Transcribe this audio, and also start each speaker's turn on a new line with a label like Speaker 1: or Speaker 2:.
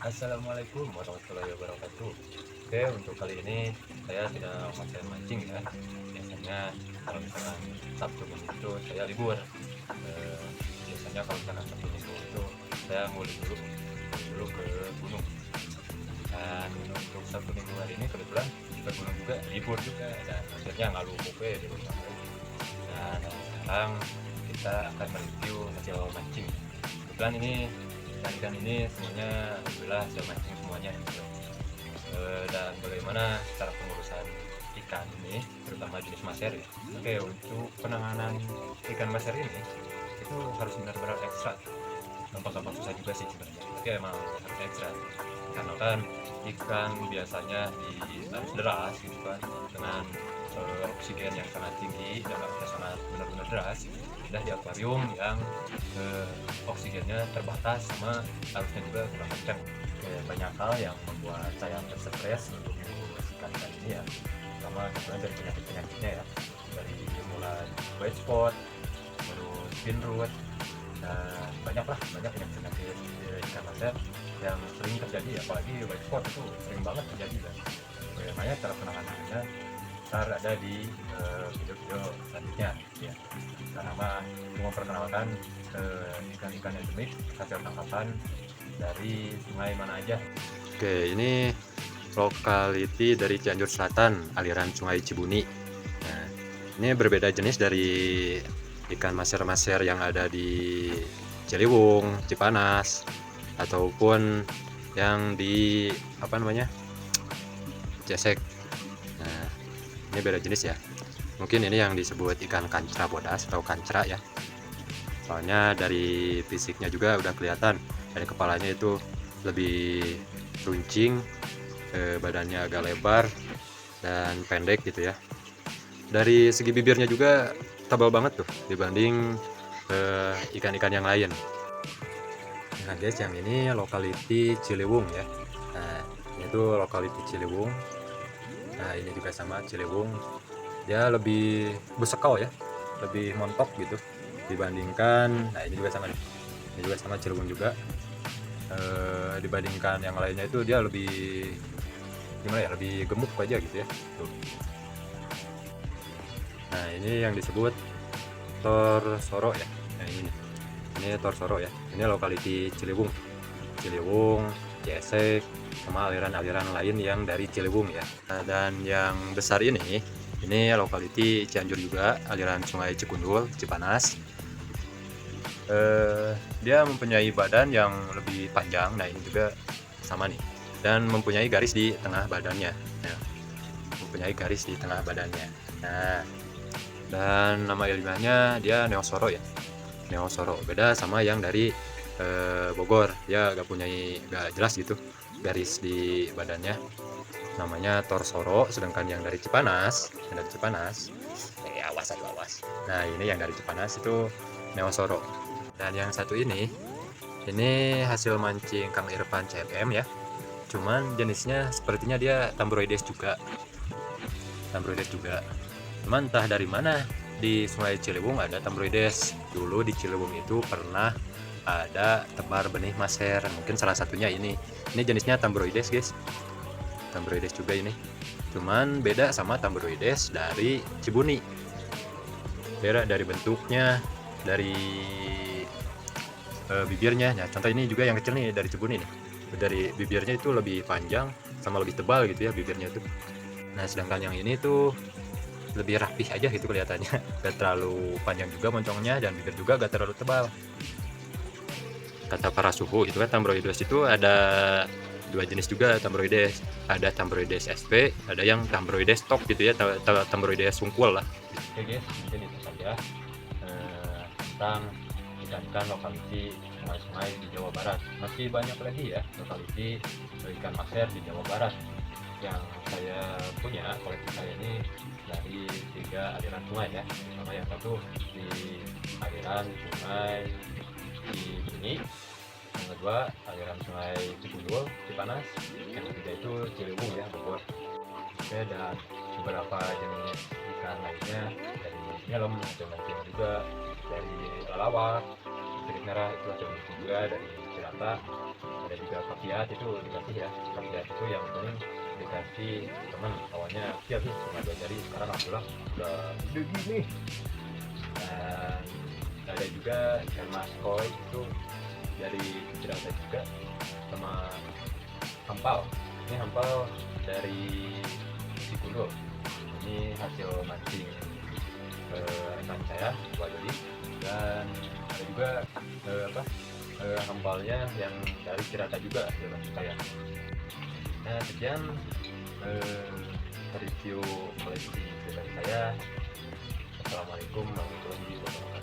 Speaker 1: Assalamualaikum warahmatullahi wabarakatuh. Oke, untuk kali ini saya tidak konsen mancing ya. Biasanya kalau misalkan Sabtu Minggu itu saya libur. Biasanya kalau misalkan Sabtu Minggu itu saya ngulik dulu ke gunung. Dan untuk Sabtu Minggu hari ini kebetulan ke gunung juga libur juga dan akhirnya ngalu kope di rumah. Dan sekarang kita akan mereview hasil mancing. Kebetulan ini ikan ini semuanya alhamdulillah hasil mancing semuanya gitu. Dan bagaimana cara pengurusan ikan ini terutama jenis maser ya. Oke, untuk penanganan ikan maser ini itu harus benar-benar ekstra, gampang-gampang susah juga sih sebenarnya, tapi emang harus ekstra karena kan ikan biasanya di arus deras gitu kan dengan oksigen yang sangat tinggi dan arusnya sangat benar-benar deras, pindah di akuarium yang oksigennya terbatas sama arusnya juga kurang kencang. Banyak hal yang membuat saya terstres untuk mengurus ikan ini ya, pertama kemudian dari penyakit-penyakitnya ya, dari mulai white spot, terus fin root, dan banyak penyakit-penyakit ikan maser yang sering terjadi, apalagi white spot itu sering banget terjadi kan. Bagaimana cara penanganannya ntar ada di video-video selanjutnya ya. Karena mah memperkenalkan ikan-ikan endemik hasil tangkapan dari sungai mana aja. Oke, ini lokality dari Cianjur Selatan, aliran Sungai Cibuni. Nah, ini berbeda jenis dari ikan maser-maser yang ada di Ciliwung, Cipanas, ataupun yang di Cesek. Nah, ini beda jenis ya. Mungkin ini yang disebut ikan kancra bodas atau kancra ya. Soalnya dari fisiknya juga udah kelihatan, dari kepalanya itu lebih runcing, badannya agak lebar dan pendek gitu ya. Dari segi bibirnya juga tebal banget tuh dibanding ikan-ikan yang lain. Nah guys, yang ini lokality Ciliwung ya. Nah ini tuh lokality Ciliwung. Nah ini juga sama Ciliwung, dia lebih bersekal ya, lebih montok gitu dibandingkan, nah ini juga sama nih, ini juga sama Ciliwung juga. Dibandingkan yang lainnya itu dia lebih gimana ya, lebih gemuk aja gitu ya tuh. Nah ini yang disebut torsoro ya. Nah ini torsoro ya, ini lokality Ciliwung, Ciesek, sama aliran-aliran lain yang dari Ciliwung ya. Nah, dan yang besar ini lokality Cianjur juga, aliran Sungai Cikundul, Cipanas. Dia mempunyai badan yang lebih panjang, nah ini juga sama nih, dan mempunyai garis di tengah badannya. Nah, mempunyai garis di tengah badannya. Nah, dan nama ilmiahnya dia Neosoro ya, Neosoro. Beda sama yang dari Bogor, dia gak jelas gitu garis di badannya, namanya torsoro. Sedangkan yang dari Cipanas, awas. Nah ini yang dari Cipanas itu Neosoro. Dan yang satu ini hasil mancing Kang Irfan CMM ya, cuman jenisnya sepertinya dia tambroides juga, cuman entah dari mana di Sungai Ciliwung ada tambroides. Dulu di Ciliwung itu pernah ada tebar benih maser, mungkin salah satunya ini jenisnya tambroides guys, tambroides juga ini, cuman beda sama tambroides dari Cibuni, beda dari bentuknya, dari bibirnya. Nah contoh ini juga yang kecil nih dari Cibuni nih, dari bibirnya itu lebih panjang sama lebih tebal gitu ya bibirnya tuh. Nah sedangkan yang ini tuh lebih rapih aja gitu kelihatannya, gak terlalu panjang juga moncongnya, dan bibir juga gak terlalu tebal. Kata para suhu itu kan tambroides itu ada dua jenis juga tambroides, ada tambroides SP, ada yang tambroides stok gitu ya, tambroides sungkul lah. Oke guys, mungkin itu saja tentang ikan-ikan lokality sungai-sungai di Jawa Barat. Masih banyak lagi ya lokality ikan maser di Jawa Barat yang saya punya. Koleksi saya ini dari 3 aliran sungai ya. Pertama yang satu di aliran sungai Cibuni, yang kedua aliran sungai Cikundul, Cipanas, yang ketiga itu Ciliwung ya, Bogor. Oke, dan beberapa jenis ikan lainnya dari nyelem, ada mancing juga dari lalawak, ikan merah itu ada juga dari Cirata. Ada juga Kafiat itu dikasih ya, Kafiat itu yang kuning dikasih teman awalnya dia tuh cuma 2 jari, sekarang alhamdulillah udah gede gini. Dan ada juga ikan mas koi itu dari Cirata juga, sama hampal. Ini hampal dari Sikundo. Ini hasil mancing rekan saya Wajodi. Dan ada juga hampalnya yang dari Cirata juga hasil mancing saya. Nah, sekian review koleksi dari saya. Assalamualaikum warahmatullahi wabarakatuh.